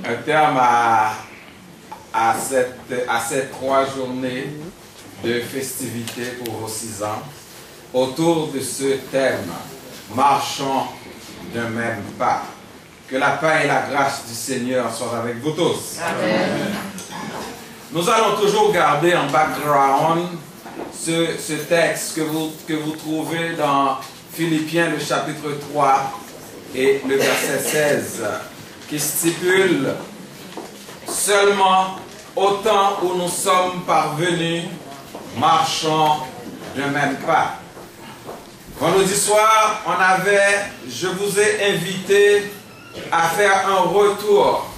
un terme à ces 3 journées de festivités pour vos 6 ans autour de ce thème, marchons d'un même pas. Que la paix et la grâce du Seigneur soient avec vous tous. Amen. Nous allons toujours garder en background ce texte que vous trouvez dans Philippiens, le chapitre 3 et le verset 16, qui stipule « Seulement au temps où nous sommes parvenus, marchons d'un même pas. » Vendredi soir, je vous ai invité à faire un retour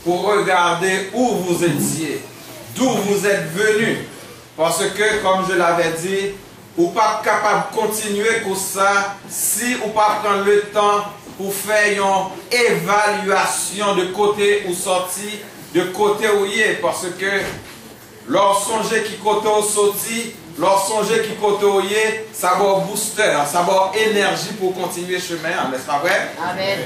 pour regarder où vous étiez, d'où vous êtes venus. Parce que, comme je l'avais dit, vous n'êtes pas capable de continuer comme ça si vous ne pas prendre le temps pour faire une évaluation de côté où sorti, de côté où y est. Parce que, lorsque songer qui côté où sorti, lorsque songer qui côté où y est, ça va booster, ça va énergie pour continuer le chemin, n'est-ce pas vrai? Amen.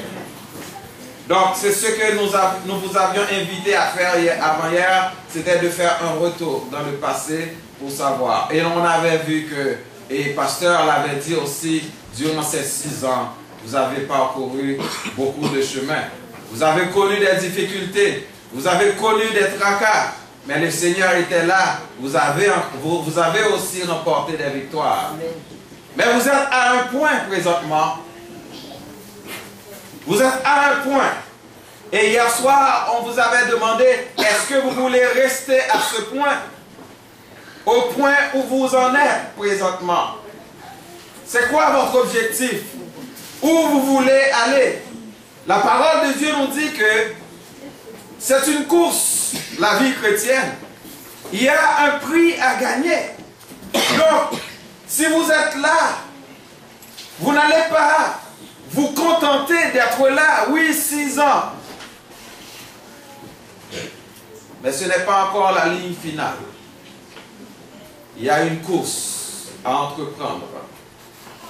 Donc, c'est ce que nous vous avions invité à faire avant hier, c'était de faire un retour dans le passé pour savoir. Et on avait vu que, et le pasteur l'avait dit aussi, durant ces 6 ans, vous avez parcouru beaucoup de chemins. Vous avez connu des difficultés, vous avez connu des tracas, mais le Seigneur était là, vous avez aussi remporté des victoires. Mais vous êtes à un point présentement. Vous êtes à un point. Et hier soir, on vous avait demandé, est-ce que vous voulez rester à ce point? Au point où vous en êtes présentement. C'est quoi votre objectif? Où vous voulez aller? La parole de Dieu nous dit que c'est une course, la vie chrétienne. Il y a un prix à gagner. Donc, si vous êtes là, vous n'allez pas vous contenter d'être là, oui, 6 ans. Mais ce n'est pas encore la ligne finale. Il y a une course à entreprendre.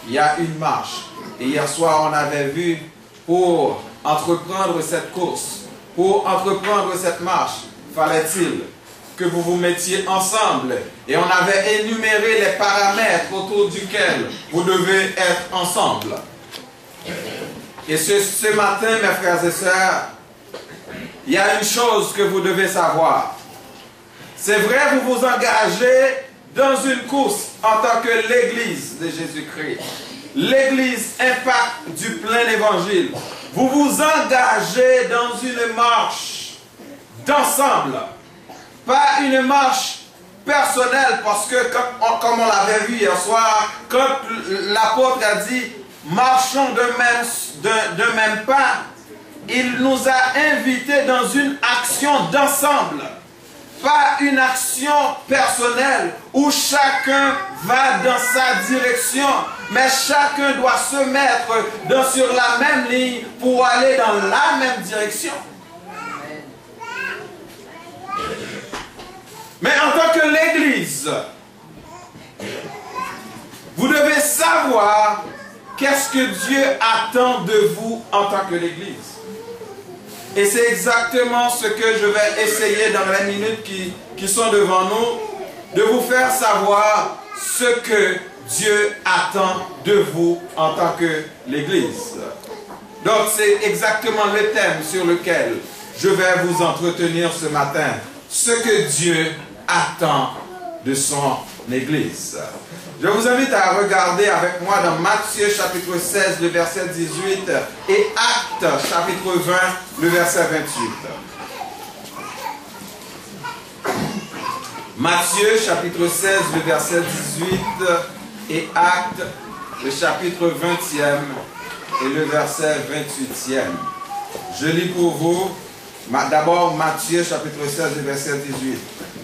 Il y a une marche. Et hier soir, on avait vu, pour entreprendre cette course, pour entreprendre cette marche, fallait-il que vous vous mettiez ensemble. Et on avait énuméré les paramètres autour duquel vous devez être ensemble. Et ce matin, mes frères et sœurs, il y a une chose que vous devez savoir. C'est vrai, vous vous engagez dans une course en tant que l'Église de Jésus-Christ. L'Église Impact du plein évangile. Vous vous engagez dans une marche d'ensemble. Pas une marche personnelle, parce que, comme on l'avait vu hier soir, quand l'apôtre a dit « marchons de même pas », il nous a invités dans une action d'ensemble. Pas une action personnelle où chacun va dans sa direction, mais chacun doit se mettre sur la même ligne pour aller dans la même direction. Mais en tant que l'Église, vous devez savoir qu'est-ce que Dieu attend de vous en tant que l'Église. Et c'est exactement ce que je vais essayer dans les minutes qui sont devant nous, de vous faire savoir ce que Dieu attend de vous en tant que l'Église. Donc c'est exactement le thème sur lequel je vais vous entretenir ce matin. Ce que Dieu attend de son Église. Je vous invite à regarder avec moi dans Matthieu chapitre 16, le verset 18 et Actes chapitre 20, le verset 28. Matthieu chapitre 16, le verset 18 et Actes, le chapitre 20e et le verset 28e. Je lis pour vous, d'abord Matthieu chapitre 16, le verset 18.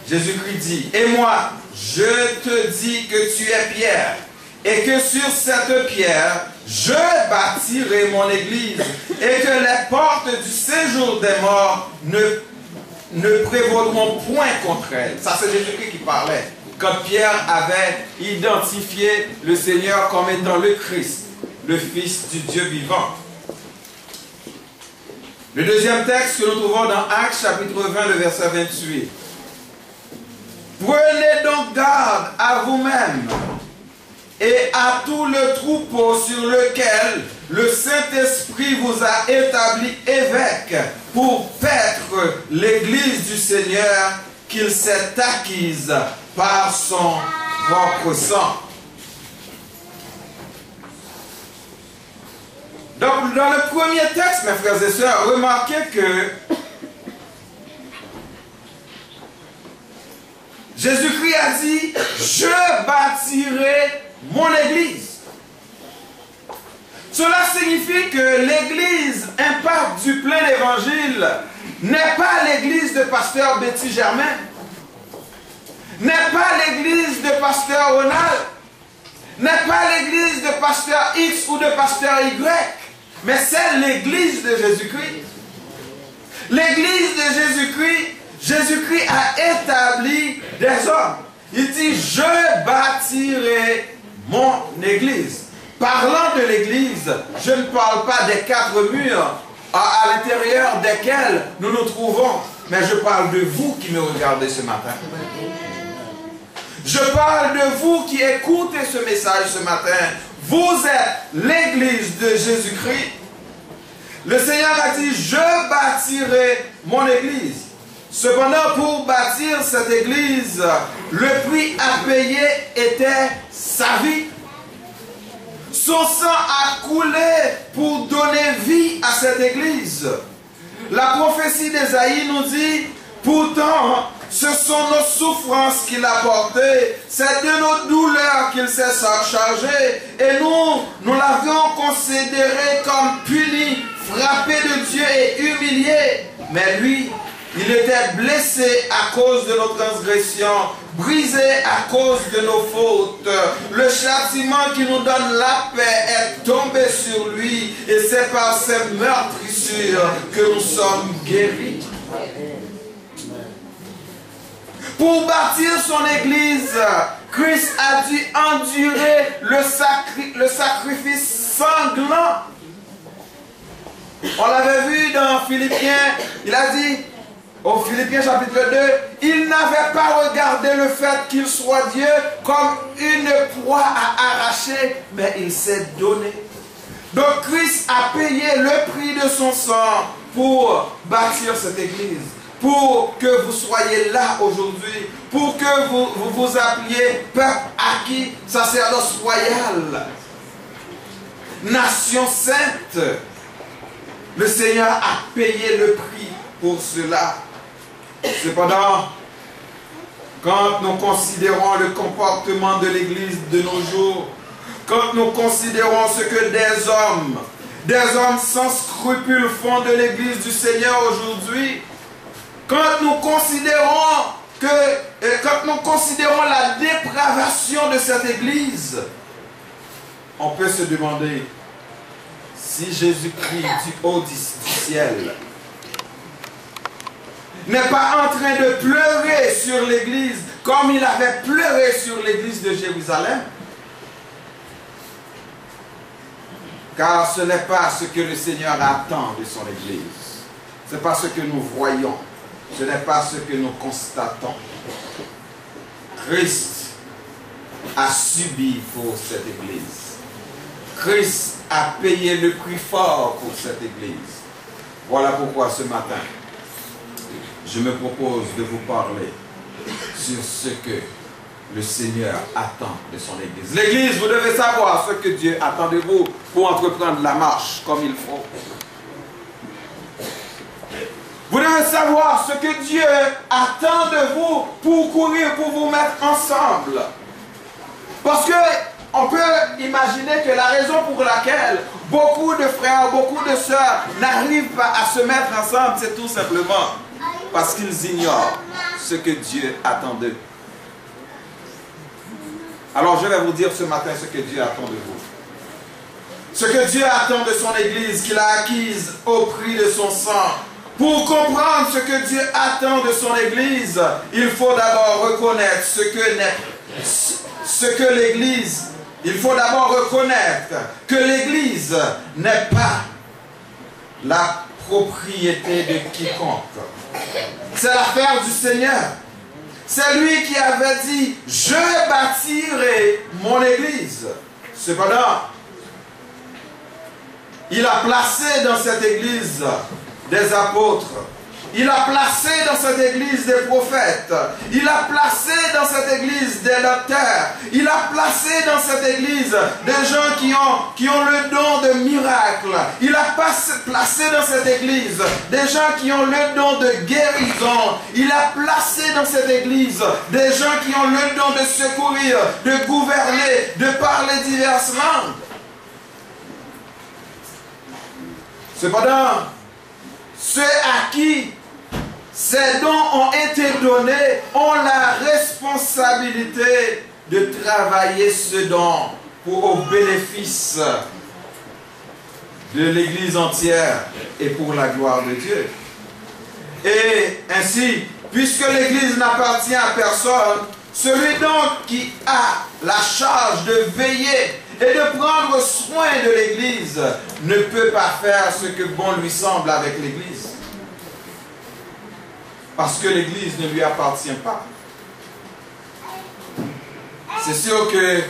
Jésus-Christ dit, « Et moi, je te dis que tu es Pierre, et que sur cette pierre, je bâtirai mon église, et que les portes du séjour des morts ne prévaudront point contre elle. » Ça, c'est Jésus-Christ qui parlait. Quand Pierre avait identifié le Seigneur comme étant le Christ, le Fils du Dieu vivant. Le deuxième texte que nous trouvons dans Actes chapitre 20, le verset 28. Prenez donc garde à vous-même et à tout le troupeau sur lequel le Saint-Esprit vous a établi évêque pour paître l'Église du Seigneur qu'il s'est acquise par son propre sang. Donc, dans le premier texte, mes frères et sœurs, remarquez que Jésus-Christ a dit, je bâtirai mon Église. Cela signifie que l'Église Impact du plein évangile n'est pas l'Église de pasteur Betty Germain, n'est pas l'Église de pasteur Ronald, n'est pas l'Église de pasteur X ou de pasteur Y, mais c'est l'Église de Jésus-Christ. L'Église de Jésus-Christ, Jésus-Christ a établi des hommes. Il dit, je bâtirai mon Église. Parlant de l'Église, je ne parle pas des 4 murs à l'intérieur desquels nous nous trouvons, mais je parle de vous qui me regardez ce matin. Je parle de vous qui écoutez ce message ce matin. Vous êtes l'Église de Jésus-Christ. Le Seigneur a dit, je bâtirai mon Église. Cependant, pour bâtir cette Église, le prix à payer était sa vie. Son sang a coulé pour donner vie à cette Église. La prophétie d'Ésaïe nous dit, pourtant, ce sont nos souffrances qu'il a portées, c'est de nos douleurs qu'il s'est chargé, et nous l'avions considéré comme puni, frappé de Dieu et humilié. Mais lui, il était blessé à cause de nos transgressions, brisé à cause de nos fautes. Le châtiment qui nous donne la paix est tombé sur lui, et c'est par ses meurtrissures que nous sommes guéris. Pour bâtir son Église, Christ a dû endurer le sacrifice sanglant. On l'avait vu dans Philippiens, il a dit, au Philippiens chapitre 2, il n'avait pas regardé le fait qu'il soit Dieu comme une proie à arracher, mais il s'est donné. Donc Christ a payé le prix de son sang pour bâtir cette Église, pour que vous soyez là aujourd'hui, pour que vous vous appeliez peuple acquis, sacerdoce royal, nation sainte. Le Seigneur a payé le prix pour cela. Cependant, quand nous considérons le comportement de l'Église de nos jours, quand nous considérons ce que des hommes sans scrupules font de l'Église du Seigneur aujourd'hui, quand nous considérons la dépravation de cette Église, on peut se demander si Jésus-Christ du haut du ciel n'est pas en train de pleurer sur l'Église comme il avait pleuré sur l'Église de Jérusalem. Car ce n'est pas ce que le Seigneur attend de son Église. Ce n'est pas ce que nous voyons. Ce n'est pas ce que nous constatons. Christ a subi pour cette Église. Christ a payé le prix fort pour cette Église. Voilà pourquoi ce matin, je me propose de vous parler sur ce que le Seigneur attend de son Église. L'Église, vous devez savoir ce que Dieu attend de vous pour entreprendre la marche comme il faut. Vous devez savoir ce que Dieu attend de vous pour courir, pour vous mettre ensemble. Parce que on peut imaginer que la raison pour laquelle beaucoup de frères, beaucoup de sœurs n'arrivent pas à se mettre ensemble, c'est tout simplement parce qu'ils ignorent ce que Dieu attend d'eux. Alors je vais vous dire ce matin ce que Dieu attend de vous. Ce que Dieu attend de son Église qu'il a acquise au prix de son sang. Pour comprendre ce que Dieu attend de son Église, il faut d'abord reconnaître il faut d'abord reconnaître que l'Église n'est pas la propriété de quiconque. C'est l'affaire du Seigneur. C'est lui qui avait dit, je bâtirai mon église. Cependant, il a placé dans cette église des apôtres. Il a placé dans cette église des prophètes. Il a placé dans cette église des docteurs. Il a placé dans cette église des gens qui ont le don de miracle. Il a placé dans cette église des gens qui ont le don de guérison. Il a placé dans cette église des gens qui ont le don de secourir, de gouverner, de parler diverses langues. Cependant, ceux à qui ces dons ont été donnés ont la responsabilité de travailler ce don au bénéfice de l'Église entière et pour la gloire de Dieu. Et ainsi, puisque l'Église n'appartient à personne, celui donc qui a la charge de veiller et de prendre soin de l'Église ne peut pas faire ce que bon lui semble avec l'Église. Parce que l'Église ne lui appartient pas. C'est sûr que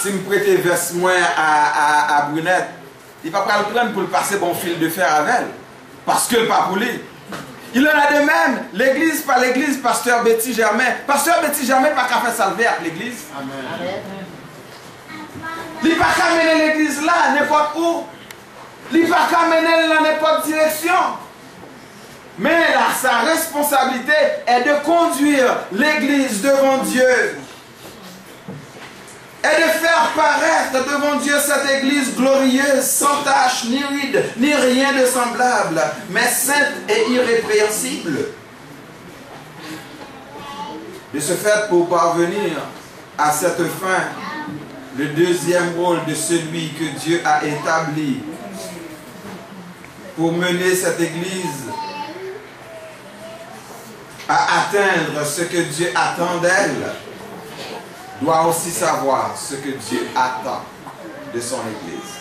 si me prêtez verse moins à Brunette, il va pas le prendre pour le passer bon fil de fer avec elle. Parce que le pas pour lui. Il en a de même, l'Église par l'Église, pasteur Betty Germain. Pasteur Betty Germain pas qu'à faire salver avec l'Église. Amen. Il n'a pas qu'à mener l'Église là, n'importe où. Il n'a pas qu'à mener dans n'importe direction. Mais là, sa responsabilité est de conduire l'Église devant Dieu. Et de faire paraître devant Dieu cette Église glorieuse, sans tache, ni ride, ni rien de semblable, mais sainte et irrépréhensible. De ce fait, pour parvenir à cette fin, le deuxième rôle de celui que Dieu a établi pour mener cette Église à atteindre ce que Dieu attend d'elle, doit aussi savoir ce que Dieu attend de son Église.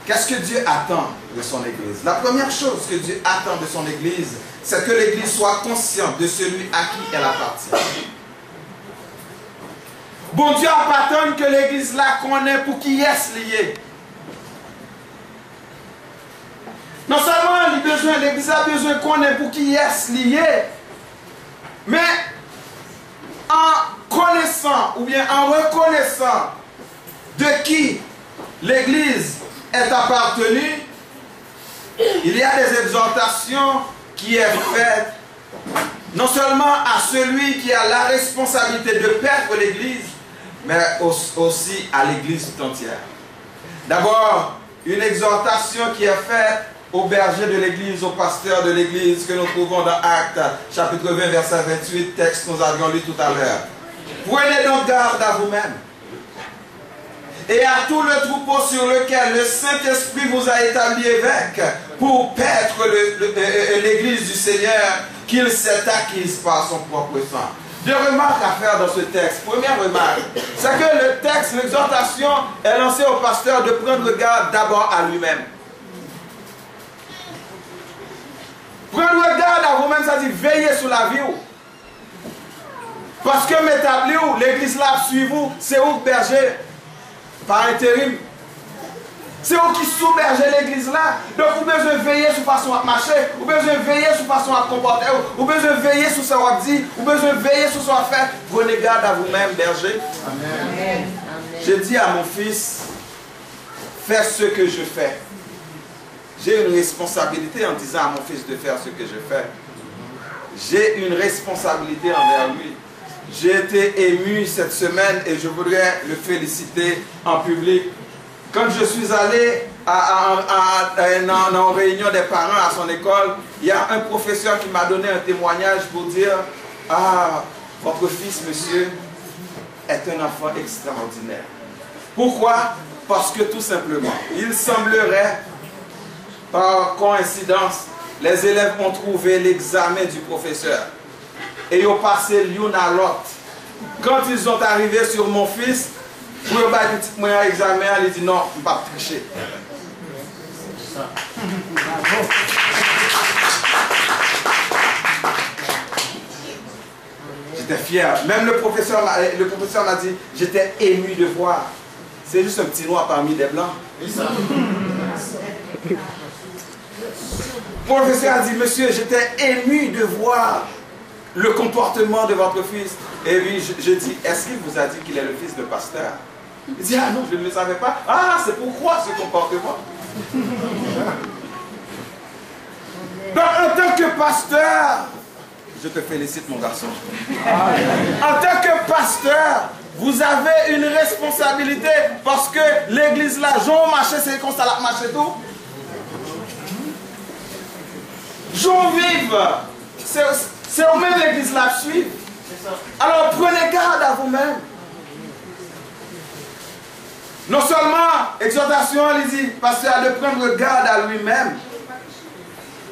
Qu'est-ce que Dieu attend de son Église? La première chose que Dieu attend de son Église, c'est que l'Église soit consciente de celui à qui elle appartient. Bon Dieu n'a pas attendu que l'Église là connaît pour qui est lié. Non seulement l'Église a besoin qu'on ait pour qui est lié, mais en connaissant ou bien en reconnaissant de qui l'Église est appartenue, il y a des exhortations qui sont faites non seulement à celui qui a la responsabilité de perdre l'Église, mais aussi à l'Église tout entière. D'abord, une exhortation qui est faite au berger de l'Église, au pasteur de l'Église, que nous trouvons dans Actes, chapitre 20, verset 28, texte que nous avions lu tout à l'heure. Prenez donc garde à vous-même et à tout le troupeau sur lequel le Saint-Esprit vous a établi évêque pour paître l'Église du Seigneur qu'il s'est acquise par son propre sang. Deux remarques à faire dans ce texte. Première remarque, c'est que le texte, l'exhortation est lancée au pasteur de prendre garde d'abord à lui-même. Prendre garde à vous-même, ça dit veiller sur la vie. Parce que m'établir, l'église là suit vous, c'est où berger par intérim. C'est eux qui sous-bergent l'église là. Donc vous besoin veiller sur façon à marcher, vous besoin veiller sur façon à comporter, vous besoin veiller sur ce qu'on dit, vous besoin veiller sur ce qu'on fait. Prenez garde à vous-même, berger. Amen. Je dis à mon fils, fais ce que je fais. J'ai une responsabilité en disant à mon fils de faire ce que je fais. J'ai une responsabilité envers lui. J'ai été ému cette semaine et je voudrais le féliciter en public. Quand je suis allé en réunion des parents à son école, il y a un professeur qui m'a donné un témoignage pour dire « Ah, votre fils, monsieur, est un enfant extraordinaire. » Pourquoi? Parce que tout simplement, il semblerait, par coïncidence, les élèves ont trouvé l'examen du professeur. Et ils ont passé l'une à l'autre. Quand ils sont arrivés sur mon fils, pour le petit moyen examen, il dit non, je ne vais pas tricher. j'étais fier. Même le professeur m'a dit, j'étais ému de voir. C'est juste un petit noir parmi des blancs. Le professeur a dit, monsieur, j'étais ému de voir le comportement de votre fils. Et puis je dis, est-ce qu'il vous a dit qu'il est le fils de pasteur? Il dit, ah non, je ne le savais pas. Ah, c'est pourquoi ce comportement? Donc, en tant que pasteur, je te félicite, mon garçon. En tant que pasteur, vous avez une responsabilité parce que l'église là, Jean marché, c'est comme ça, marché tout. Jean vive, c'est au même l'église là suivre. Alors prenez garde à vous-même. Non seulement, exhortation, il dit, pasteur, de prendre garde à lui-même,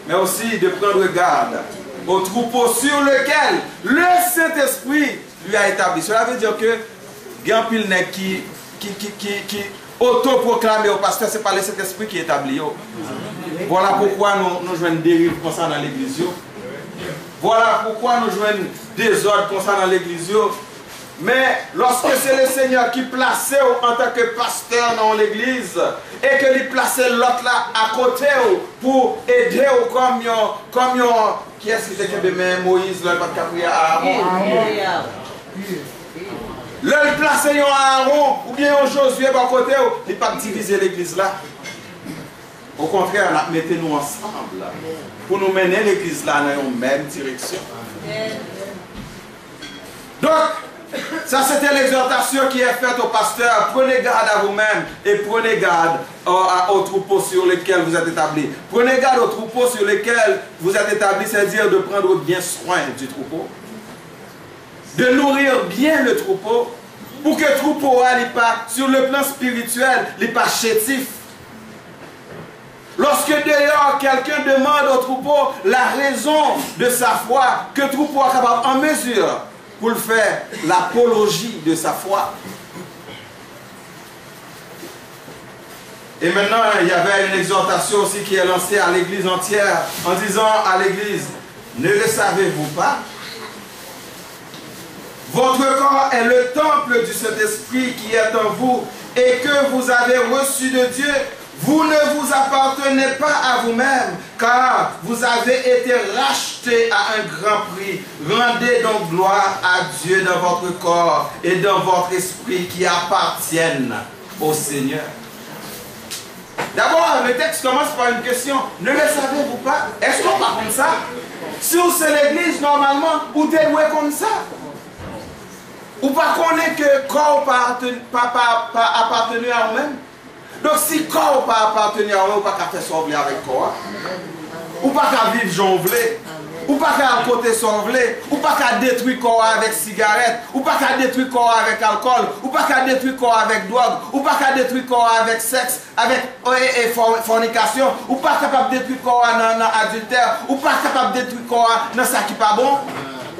mais aussi de prendre garde au troupeau sur lequel le Saint-Esprit lui a établi. Cela veut dire que Gampil n'est qui auto-proclamé au pasteur, ce n'est pas le Saint-Esprit qui établit. Voilà pourquoi nous jouons une dérive comme ça dans l'église. Voilà pourquoi nous jouons des ordres comme ça dans l'église. Mais lorsque c'est le Seigneur qui plaçait en tant que pasteur dans l'église et que lui plaçait l'autre là à côté pour aider comme qui est-ce qui était que Moïse, le pas prier à Aaron. Le placer à Aaron ou bien Josué à côté, il pas diviser l'église là. Au contraire, mettez-nous ensemble pour nous mener l'église là dans une même direction. Donc, ça c'était l'exhortation qui est faite au pasteur. Prenez garde à vous-même et prenez garde aux troupeaux sur lesquels vous êtes établis. Prenez garde aux troupeaux sur lesquels vous êtes établis, c'est-à-dire de prendre bien soin du troupeau. De nourrir bien le troupeau pour que le troupeau n'est pas, sur le plan spirituel, n'est pas chétif. Lorsque d'ailleurs quelqu'un demande au troupeau la raison de sa foi, que le troupeau est capable en mesure pour le faire l'apologie de sa foi. Et maintenant, il y avait une exhortation aussi qui est lancée à l'église entière en disant à l'église, ne le savez-vous pas? Votre corps est le temple du Saint-Esprit qui est en vous et que vous avez reçu de Dieu. Vous ne vous appartenez pas à vous-même, car vous avez été rachetés à un grand prix. Rendez donc gloire à Dieu dans votre corps et dans votre esprit qui appartiennent au Seigneur. D'abord, le texte commence par une question. Ne le savez-vous pas? Est-ce qu'on parle comme ça? Si c'est l'église, normalement, ou t'es doué comme ça? Ou pas qu'on est que corps pas appartenu à vous-même? Donc si corps pas appartenu à vous, ou pas qu'à faire sauver avec corps, ou pas qu'à vivre jonglé, ou pas qu'à côté sauver, ou pas qu'à détruire corps avec cigarette, ou pas qu'à détruire corps avec alcool, ou pas qu'à détruire corps avec drogue, ou pas qu'à détruire corps avec sexe, avec fornication, ou pas capable de détruire corps dans adultère, ou pas capable de détruire corps dans ça qui n'est pas bon.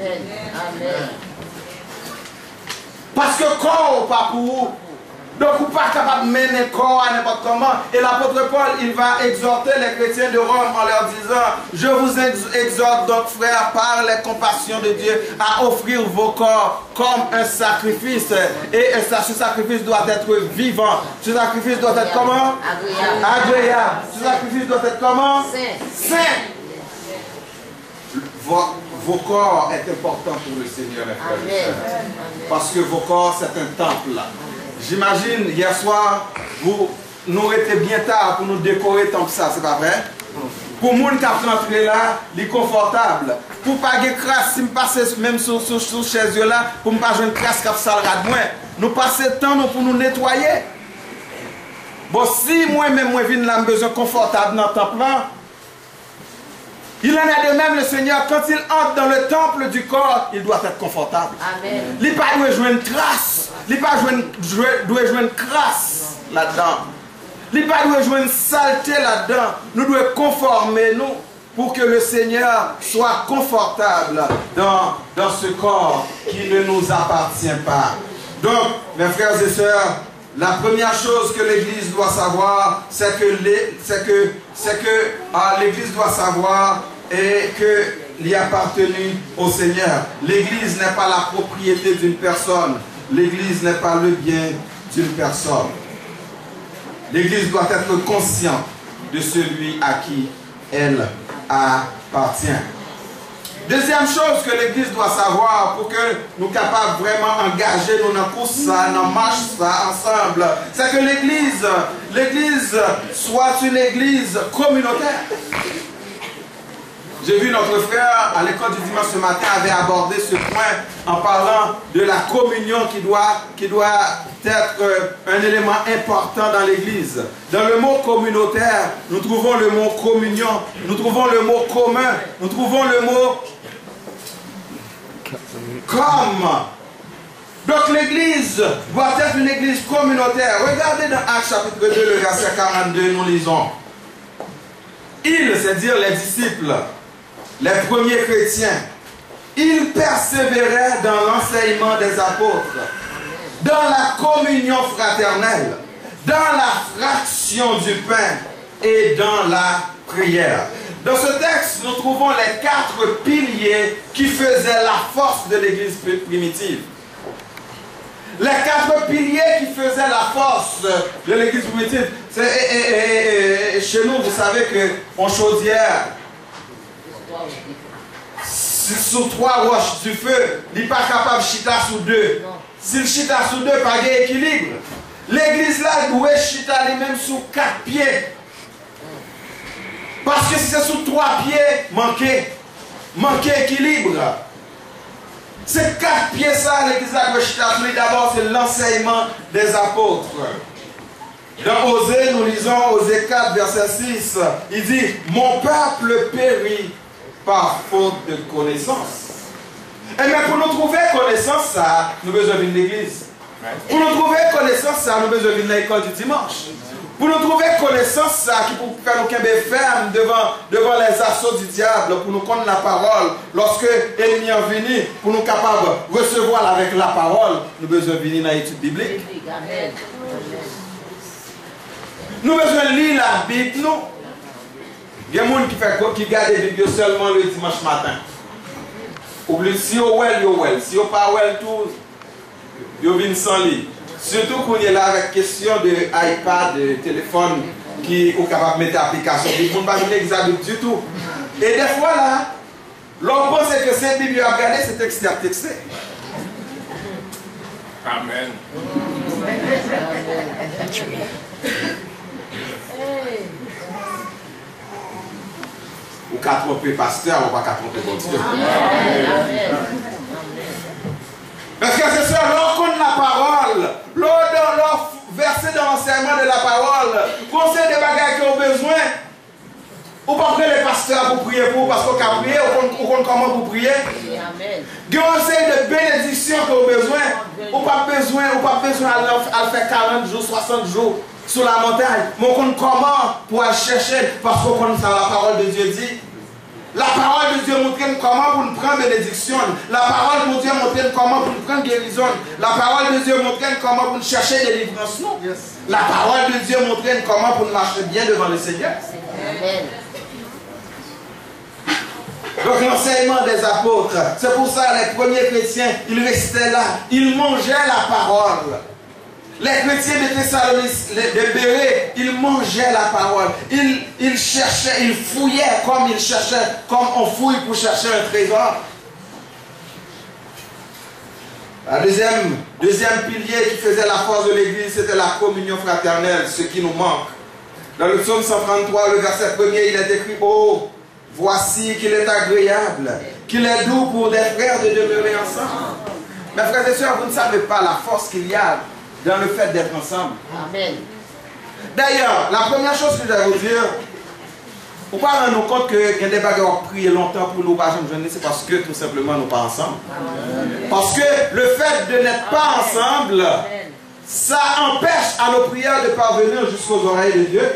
Amen. Parce que corps pas pour vous. Donc, vous n'êtes pas capable de mener le corps à n'importe comment. Et l'apôtre Paul, il va exhorter les chrétiens de Rome en leur disant, je vous exhorte donc, frères, par les compassions de Dieu, à offrir vos corps comme un sacrifice. Et ce sacrifice doit être vivant. Ce sacrifice doit être comment? Agréable. Ce sacrifice doit être comment? Saint. Vos corps est important pour le Seigneur, mes frères et sœurs. Parce que vos corps, c'est un temple. J'imagine, hier soir, nous étions bien tard pour nous décorer tant que ça, c'est pas vrai? Pour les gens qui sont rentrés là, il est confortable. Pour ne pas avoir de crasse, si je passe même sur chaise là, pour ne pas avoir une crasse qui a fait de moins, nous passons le temps pour nous nettoyer. Bon, si moi-même, je viens là, j'ai besoin confortable dans le temple là, il en est de même le Seigneur, quand il entre dans le temple du corps, il doit être confortable. Amen. Il ne doit pas jouer une crasse. Il ne doit jouer une crasse là-dedans. Il ne doit pas jouer une saleté là-dedans. Nous devons conformer nous pour que le Seigneur soit confortable dans ce corps qui ne nous appartient pas. Donc, mes frères et sœurs, la première chose que l'Église doit savoir, c'est que l'Église doit savoir et que lui appartenu au Seigneur. L'Église n'est pas la propriété d'une personne. L'Église n'est pas le bien d'une personne. L'Église doit être consciente de celui à qui elle appartient. Deuxième chose que l'Église doit savoir pour que nous soyons capables vraiment engager nous dans course ça, dans marche ça ensemble, c'est que l'Église soit une Église communautaire. J'ai vu notre frère à l'école du dimanche ce matin avait abordé ce point en parlant de la communion qui doit être un élément important dans l'Église. Dans le mot communautaire, nous trouvons le mot communion, nous trouvons le mot commun, nous trouvons le mot comme. Donc l'Église doit être une Église communautaire. Regardez dans Actes chapitre 2, le verset 42, nous lisons. Ils, c'est-à-dire les disciples, les premiers chrétiens, ils persévéraient dans l'enseignement des apôtres, dans la communion fraternelle, dans la fraction du pain et dans la prière. Dans ce texte, nous trouvons les 4 piliers qui faisaient la force de l'Église primitive. Les 4 piliers qui faisaient la force de l'Église primitive. Chez nous, vous savez qu'en chaudière, sur 3 roches du feu, il n'est pas capable de chita sur 2. S'il chita sur 2, pas d'équilibre. L'église là doit chita lui-même sur 4 pieds. Parce que si c'est sur 3 pieds, manquer équilibre. Ces 4 pieds ça, l'église là doit chita sur lui. D'abord, c'est l'enseignement des apôtres. Dans Osée, nous lisons Osée 4, verset 6. Il dit, mon peuple périt par faute de connaissance. Et mais pour nous trouver connaissance, ça, nous avons besoin d'une église. Pour nous trouver connaissance, ça, nous avons besoin d'une école du dimanche. Pour nous trouver connaissance, ça, qui peut faire nous camper ferme devant les assauts du diable, pour nous connaître la parole. Lorsque l'ennemi est venu, pour nous capables de recevoir avec la parole, nous avons besoin de venir dans l'étude biblique. Nous avons besoin de lire la Bible, nous. Il y a des gens qui gardent les Bibles seulement le dimanche matin. Oublie, si vous well, vous well. Si vous pas well, tout, vous venez sans lit. Surtout qu'on est là avec question de iPad, de téléphone, qui sont capables de mettre l'application. Ils ne vont pas l'examen du tout. Et des fois, là, l'on pense que cette Bible à regarder, c'est texte à texte. Amen. Ou qu'à tromper pasteur, ou pas qu'à tromper bon Dieu. Parce que c'est ça, lorsqu'on a la parole, l'autre verset dans l'enseignement de la parole, conseil des bagages qui ont besoin, ou pas prendre les pasteurs pour prier pour, parce qu'on a prié, ou qu'on comment pour prier. Il y a un conseil de bénédiction qui ont besoin, ou pas besoin à faire 40 jours, 60 jours. Sur la montagne, mais on connaît comment pour aller chercher, parce qu'on connaît ça, la parole de Dieu dit. La parole de Dieu montre comment pour nous prendre bénédiction. La parole de Dieu montre comment pour nous prendre guérison. La parole de Dieu montre comment pour nous chercher délivrance. La parole de Dieu montre comment pour nous marcher bien devant le Seigneur. Amen. Donc l'enseignement des apôtres, c'est pour ça les premiers chrétiens, ils restaient là, ils mangeaient la parole. Les chrétiens de Thessalonique, de Bérée, ils mangeaient la parole. Ils cherchaient, ils fouillaient comme on fouille pour chercher un trésor. Le deuxième pilier qui faisait la force de l'Église, c'était la communion fraternelle, ce qui nous manque. Dans le psaume 133, le verset 1er, il est écrit, oh, voici qu'il est agréable, qu'il est doux pour des frères de demeurer ensemble. Mes frères et sœurs, vous ne savez pas la force qu'il y a dans le fait d'être ensemble. Amen. D'ailleurs, la première chose que je vais vous dire, pour ne pas rendre compte que y a des bagages ont prié longtemps pour nous pas jeûner, c'est parce que tout simplement nous pas ensemble. Amen. Parce que le fait de n'être pas ensemble, ça empêche à nos prières de parvenir jusqu'aux oreilles de Dieu.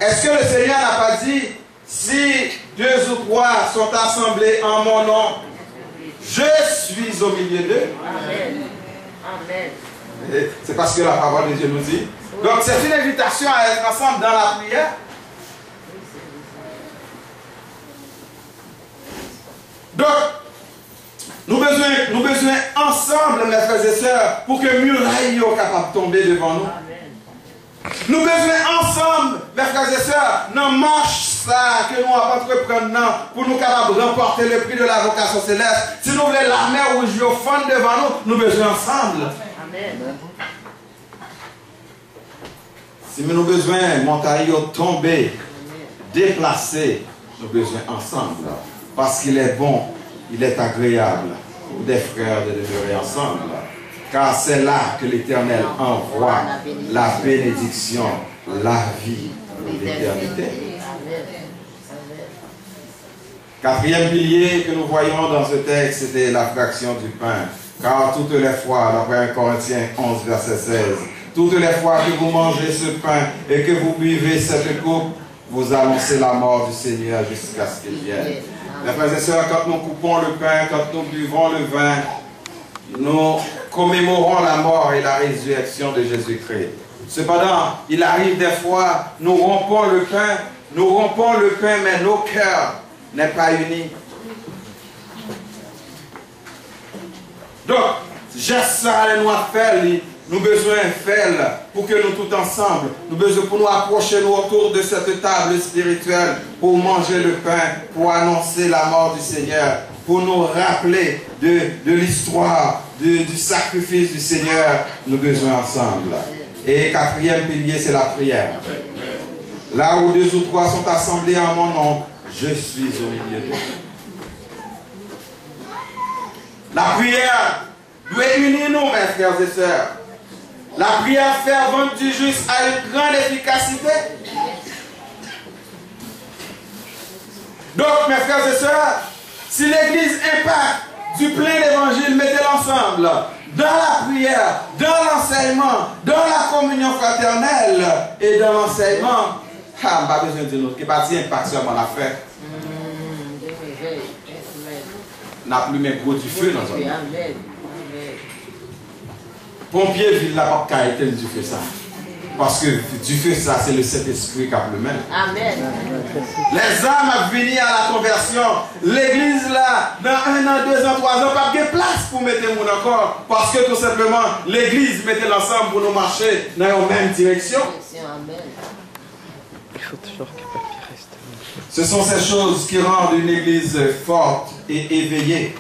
Est-ce que le Seigneur n'a pas dit, si 2 ou 3 sont assemblés en mon nom, je suis au milieu d'eux? Amen. Amen. C'est parce que la parole de Dieu nous dit. Donc c'est une invitation à être ensemble dans la prière. Nous besoin ensemble, mes frères et sœurs, pour que muraille soient capables de tomber devant nous. Nous besoin ensemble, mes frères et sœurs, dans marche ça que nous avons entreprendre pour nous capables de remporter le prix de la vocation céleste. Si nous voulons l'armée rouge au fond devant nous, nous besoin ensemble. Amen. Si nous avons besoin de montagne tomber, déplacer, nous avons besoin ensemble. Parce qu'il est bon, il est agréable pour des frères de demeurer ensemble. Car c'est là que l'Éternel envoie la bénédiction, la vie, l'éternité. Quatrième pilier que nous voyons dans ce texte, c'était la fraction du pain. Car toutes les fois, d'après 1 Corinthiens 11, verset 16, toutes les fois que vous mangez ce pain et que vous buvez cette coupe, vous annoncez la mort du Seigneur jusqu'à ce qu'il vienne. Mes frères et sœurs, quand nous coupons le pain, quand nous buvons le vin, nous commémorons la mort et la résurrection de Jésus-Christ. Cependant, il arrive des fois, nous rompons le pain, mais nos cœurs n'est pas unis. Donc, geste ça, nous à faire, nous besoin de faire pour que nous tous ensemble, nous besoin pour nous approcher nous autour de cette table spirituelle, pour manger le pain, pour annoncer la mort du Seigneur, pour nous rappeler de l'histoire, du sacrifice du Seigneur, nous besoin ensemble. Et quatrième pilier, c'est la prière. Là où 2 ou 3 sont assemblés en mon nom, je suis au milieu d'eux. La prière doit unir nous, mes frères et sœurs. La prière fervente du juste a une grande efficacité. Donc, mes frères et sœurs, si l'Église impacte du plein d'évangile, mettez l'ensemble dans la prière, dans l'enseignement, dans la communion fraternelle et dans l'enseignement. Ah, pas besoin de nous, qui pas dire impact seulement la fête. N'a plus même gros du feu dans notre vie. Pompier ville la pas qu'à éteindre du feu ça. Parce que du feu ça, c'est le Saint-Esprit qui a le même. Amen. Les âmes à venir à la conversion. L'église là, dans 1 an, 2 ans, 3 ans, pas de place pour mettre le monde encore. Parce que tout simplement, l'église mettait l'ensemble pour nous marcher dans la même direction. Il faut toujours que le papier reste. Ce sont ces choses qui rendent une église forte et éveillée.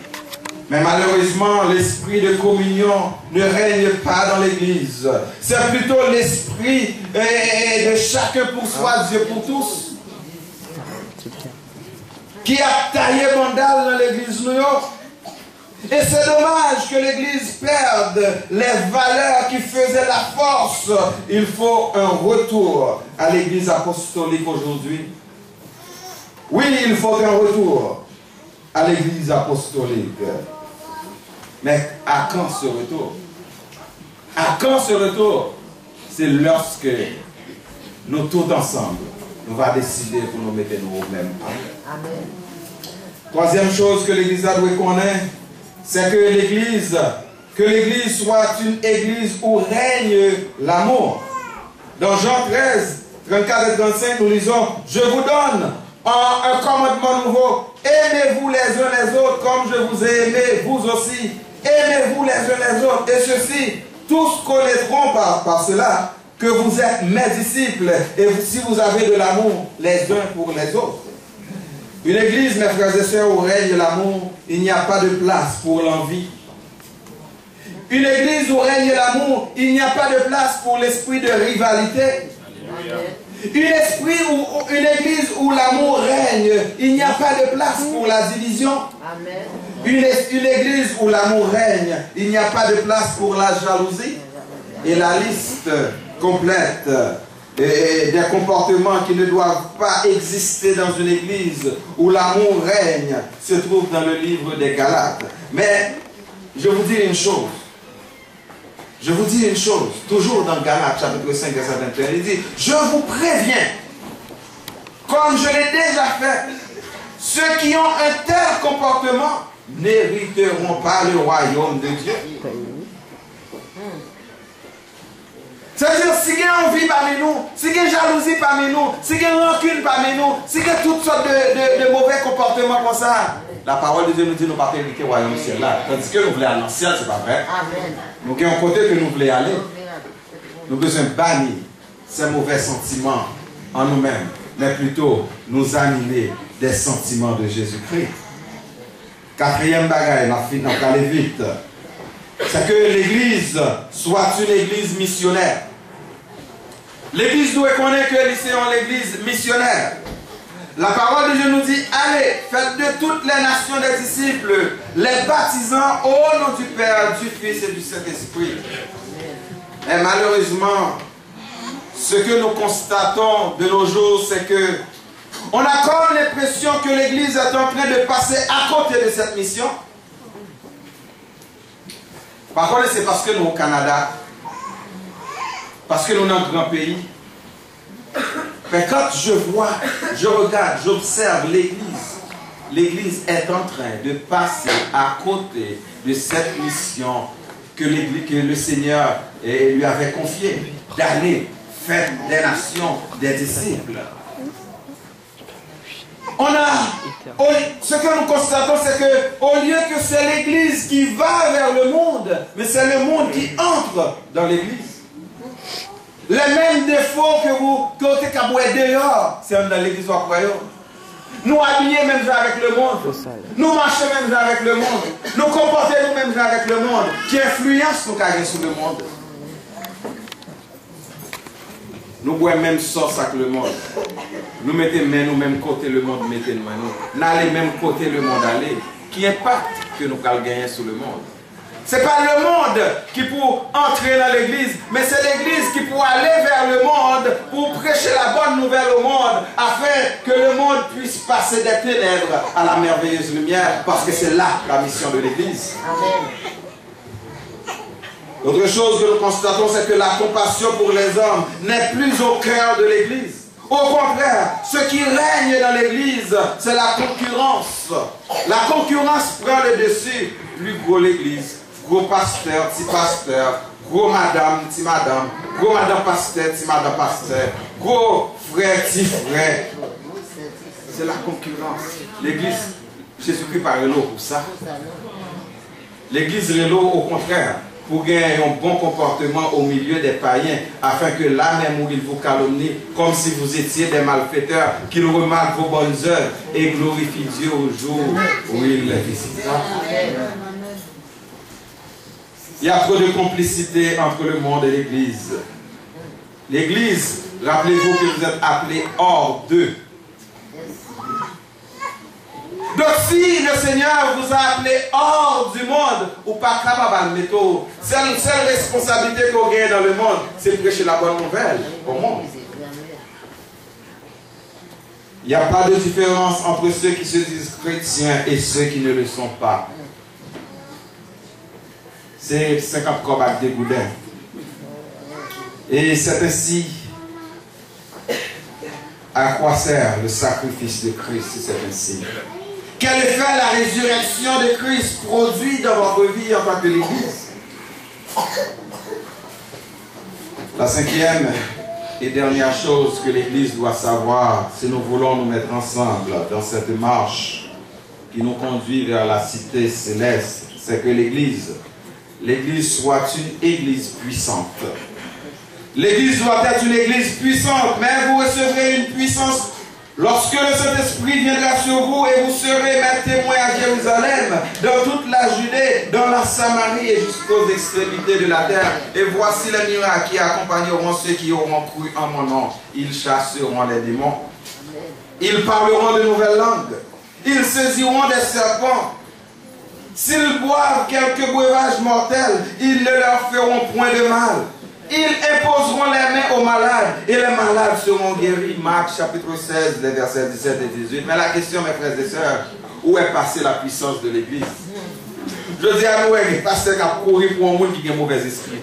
Mais malheureusement, l'esprit de communion ne règne pas dans l'église. C'est plutôt l'esprit de chacun pour soi, Dieu pour tous, qui a taillé bandal dans l'église New York. Et c'est dommage que l'église perde les valeurs qui faisaient la force. Il faut un retour à l'église apostolique aujourd'hui. Oui, il faut un retour à l'église apostolique. Mais à quand ce retour? À quand ce retour? C'est lorsque nous tous ensemble, nous allons décider pour nous mettre nous au même pas. Amen. Troisième chose que l'église doit connaître, c'est que l'église soit une église où règne l'amour. Dans Jean 13, 34 et 35, nous lisons, je vous donne un commandement nouveau, aimez-vous les uns les autres comme je vous ai aimé, vous aussi. Aimez-vous les uns les autres, et ceux-ci, tous connaîtront par cela que vous êtes mes disciples, et si vous avez de l'amour les uns pour les autres. Une église, mes frères et sœurs, où règne l'amour, il n'y a pas de place pour l'envie. Une église où règne l'amour, il n'y a pas de place pour l'esprit de rivalité. Une église où l'amour règne, il n'y a pas de place pour la division. Amen. Une église où l'amour règne, il n'y a pas de place pour la jalousie. Et la liste complète des comportements qui ne doivent pas exister dans une église où l'amour règne se trouve dans le livre des Galates. Mais je vous dis une chose. Je vous dis une chose, toujours dans Galates chapitre 5 verset 21, il dit, je vous préviens, comme je l'ai déjà fait, ceux qui ont un tel comportement n'hériteront pas le royaume de Dieu. C'est-à-dire, si il y a envie parmi nous, si il y a jalousie parmi nous, si il y a rancune parmi nous, si il y a toutes sortes de mauvais comportements comme ça, la parole de Dieu nous dit nous ne pas hériter le royaume ciel là. Tandis que nous voulons aller dans le ciel, ce n'est pas vrai. Amen. Nous avons un côté que nous voulons aller. Nous avons besoin de bannir ces mauvais sentiments en nous-mêmes, mais plutôt nous animer des sentiments de Jésus-Christ. Quatrième bagaille, ma fille, on va aller vite. C'est que l'église soit une église missionnaire. L'église doit connaître que c'est l'église missionnaire. La parole de Dieu nous dit, allez, faites de toutes les nations des disciples, les baptisant au nom du Père, du Fils et du Saint-Esprit. Et malheureusement, ce que nous constatons de nos jours, c'est que on a comme l'impression que l'église est en train de passer à côté de cette mission. Par contre, c'est parce que nous au Canada, parce que nous sommes un grand pays. Mais quand je vois, je regarde, j'observe l'église, l'église est en train de passer à côté de cette mission que le Seigneur lui avait confiée, d'aller faire des nations, des disciples. Ce que nous constatons, c'est qu'au lieu que c'est l'église qui va vers le monde, mais c'est le monde qui entre dans l'église. Les mêmes défauts que vous avez dehors, c'est dans l'église au royaume. Nous habiller même avec le monde. Nous marcher même avec le monde. Nous comporter nous-mêmes avec le monde. Qui influence nous carrément sur le monde. Nous boivons même sauce avec le monde. Nous mettons nous-mêmes côté le monde, mettez nous. N'allez même côté le monde aller. Qui impacte que nous allons gagner sur le monde. Ce n'est pas le monde qui pour entrer dans l'église, mais c'est l'église qui pour aller vers le monde, pour prêcher la bonne nouvelle au monde, afin que le monde puisse passer des ténèbres à la merveilleuse lumière, parce que c'est là la mission de l'église. Autre chose que nous constatons, c'est que la compassion pour les hommes n'est plus au cœur de l'église. Au contraire, ce qui règne dans l'église, c'est la concurrence. La concurrence prend le dessus. Plus gros l'église, gros pasteur, petit pasteur, gros madame, petit madame, gros madame pasteur, petit madame pasteur, gros frère, petit frère. C'est la concurrence. L'église, Jésus-Christ parle l'eau pour ça. L'église l'eau au contraire, pour gagner un bon comportement au milieu des païens, afin que là même où ils vous calomnient, comme si vous étiez des malfaiteurs, qu'ils remarquent vos bonnes œuvres et glorifient Dieu au jour où il les visitera. Il y a trop de complicité entre le monde et l'Église. L'Église, rappelez-vous que vous êtes appelés hors d'eux. Donc si le Seigneur vous a appelé hors du monde, ou pas capable de mettre, c'est une seule responsabilité qu'on gagne dans le monde, c'est de prêcher la bonne nouvelle au monde. Il n'y a pas de différence entre ceux qui se disent chrétiens et ceux qui ne le sont pas. C'est 50 corps avec des goudins. Et c'est ainsi à quoi sert le sacrifice de Christ, c'est ainsi. Quel effet la résurrection de Christ produit dans votre vie en tant que l'Église? La cinquième et dernière chose que l'Église doit savoir, si nous voulons nous mettre ensemble dans cette marche qui nous conduit vers la cité céleste, c'est que l'Église soit une Église puissante. L'Église doit être une Église puissante, mais vous recevrez une puissance lorsque le Saint-Esprit viendra sur vous et vous serez mes témoins à Jérusalem, dans toute la Judée, dans la Samarie et jusqu'aux extrémités de la terre. Et voici les miracles qui accompagneront ceux qui auront cru en mon nom. Ils chasseront les démons. Ils parleront de nouvelles langues. Ils saisiront des serpents. S'ils boivent quelques breuvages mortels, ils ne leur feront point de mal. Ils imposeront les mains aux malades et les malades seront guéris. Marc chapitre 16, les versets 17 et 18. Mais la question, mes frères et sœurs, où est passée la puissance de l'Église? Je dis à nous, les pasteurs qui ont couru pour un monde qui a un mauvais esprit.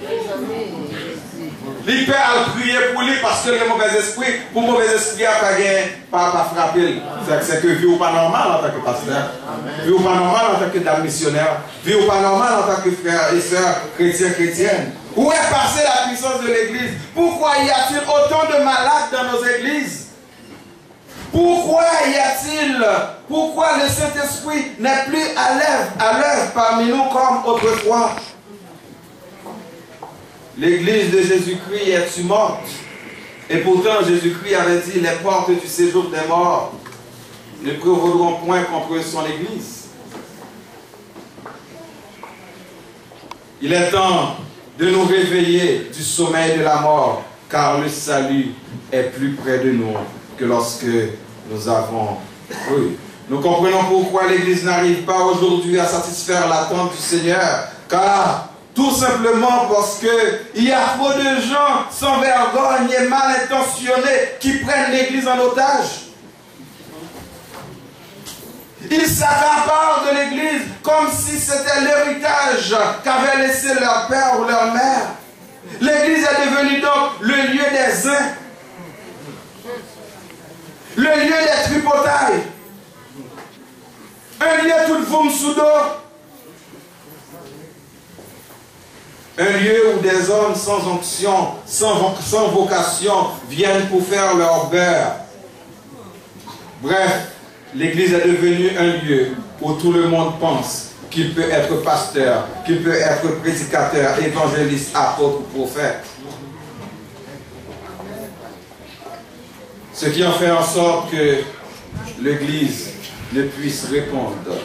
Il peut prier pour lui parce que le mauvais esprit, pour le mauvais esprit, pas frapper. C'est que vie ou pas normal en tant que pasteur, vie ou pas normal en tant que dame missionnaire, vie ou pas normal en tant que frères et sœurs chrétiens, chrétiennes. Où est passée la puissance de l'Église? Pourquoi y a-t-il autant de malades dans nos églises? Pourquoi le Saint-Esprit n'est plus à l'œuvre parmi nous comme autrefois? L'église de Jésus-Christ est morte. Et pourtant, Jésus-Christ avait dit, les portes du séjour des morts ne prévaudront point contre son église. Il est temps de nous réveiller du sommeil de la mort, car le salut est plus près de nous que lorsque nous avons cru. Nous comprenons pourquoi l'Église n'arrive pas aujourd'hui à satisfaire l'attente du Seigneur, car tout simplement parce qu'il y a trop de gens sans vergogne et mal intentionnés qui prennent l'Église en otage. Ils s'accaparent de l'Église comme si c'était l'héritage qu'avaient laissé leur père ou leur mère. L'Église est devenue donc le lieu des uns, le lieu des tripotailles, un lieu tout voum sous dos, un lieu où des hommes sans onction, sans vocation viennent pour faire leur beurre. Bref, l'Église est devenue un lieu où tout le monde pense qu'il peut être pasteur, qu'il peut être prédicateur, évangéliste, apôtre ou prophète. Ce qui en fait en sorte que l'Église ne puisse répondre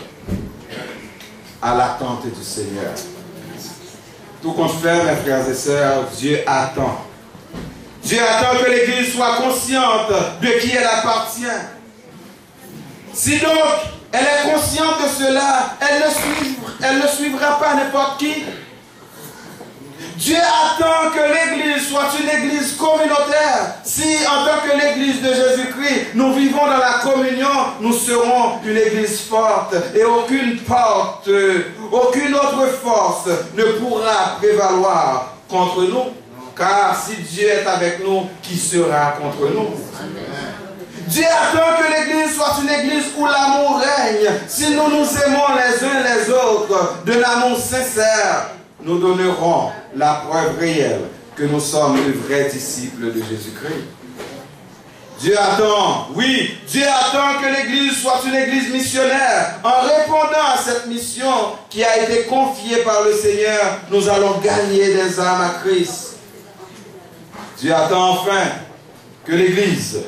à l'attente du Seigneur. Tout compte fait, mes frères et sœurs, Dieu attend. Dieu attend que l'Église soit consciente de qui elle appartient. Si donc elle est consciente de cela, elle ne suivra pas n'importe qui. Dieu attend que l'Église soit une Église communautaire. Si en tant que l'Église de Jésus-Christ, nous vivons dans la communion, nous serons une Église forte et aucune porte, aucune autre force ne pourra prévaloir contre nous. Car si Dieu est avec nous, qui sera contre nous? Dieu attend que l'Église soit une Église où l'amour règne. Si nous nous aimons les uns les autres de l'amour sincère, nous donnerons la preuve réelle que nous sommes de vrais disciples de Jésus-Christ. Dieu attend, oui, Dieu attend que l'Église soit une Église missionnaire. En répondant à cette mission qui a été confiée par le Seigneur, nous allons gagner des âmes à Christ. Dieu attend enfin que l'Église,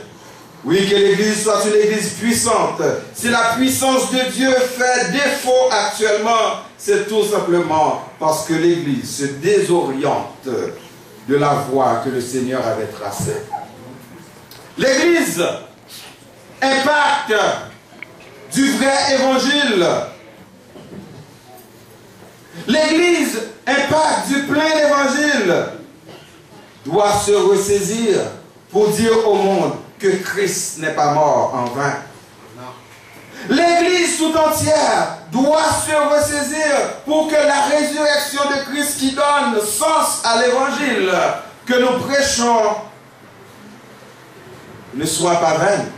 oui, que l'Église soit une Église puissante. Si la puissance de Dieu fait défaut actuellement, c'est tout simplement parce que l'Église se désoriente de la voie que le Seigneur avait tracée. L'Église impacte du vrai évangile. L'Église impacte du plein évangile doit se ressaisir pour dire au monde que Christ n'est pas mort en vain. L'Église tout entière doit se ressaisir pour que la résurrection de Christ qui donne sens à l'évangile que nous prêchons ne soit pas vaine.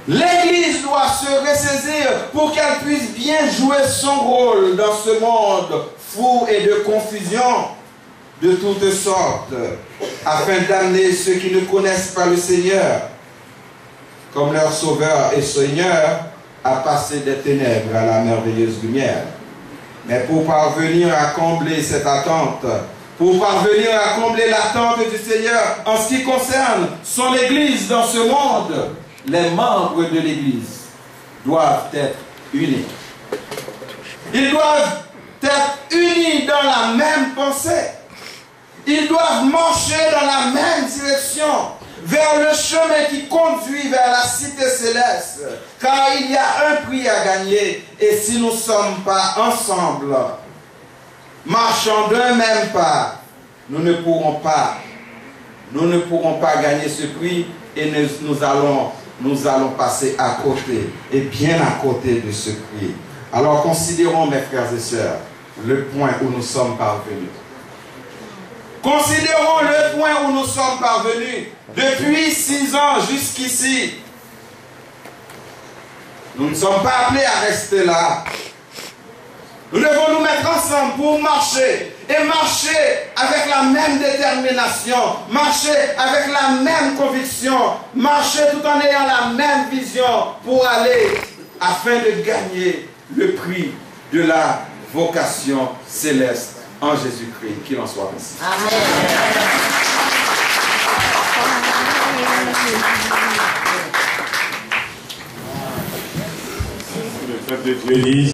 L'Église doit se ressaisir pour qu'elle puisse bien jouer son rôle dans ce monde fou et de confusion de toutes sortes, afin d'amener ceux qui ne connaissent pas le Seigneur comme leur Sauveur et Seigneur à passer des ténèbres à la merveilleuse lumière. Mais pour parvenir à combler cette attente, pour parvenir à combler l'attente du Seigneur en ce qui concerne son Église dans ce monde, les membres de l'Église doivent être unis. Ils doivent être unis dans la même pensée. Ils doivent marcher dans la même direction, vers le chemin qui conduit vers la cité céleste. Car il y a un prix à gagner. Et si nous ne sommes pas ensemble, marchant d'un même pas, nous ne pourrons pas gagner ce prix et nous allons passer à côté, et bien à côté de ce prix. Alors considérons, mes frères et sœurs, le point où nous sommes parvenus. Considérons le point où nous sommes parvenus. Depuis 6 ans jusqu'ici, nous ne sommes pas appelés à rester là. Nous devons nous mettre ensemble pour marcher et marcher avec la même détermination, marcher avec la même conviction, marcher tout en ayant la même vision pour aller afin de gagner le prix de la vocation céleste en Jésus-Christ. Qu'il en soit ainsi. Amen. Le peuple de Dieu dit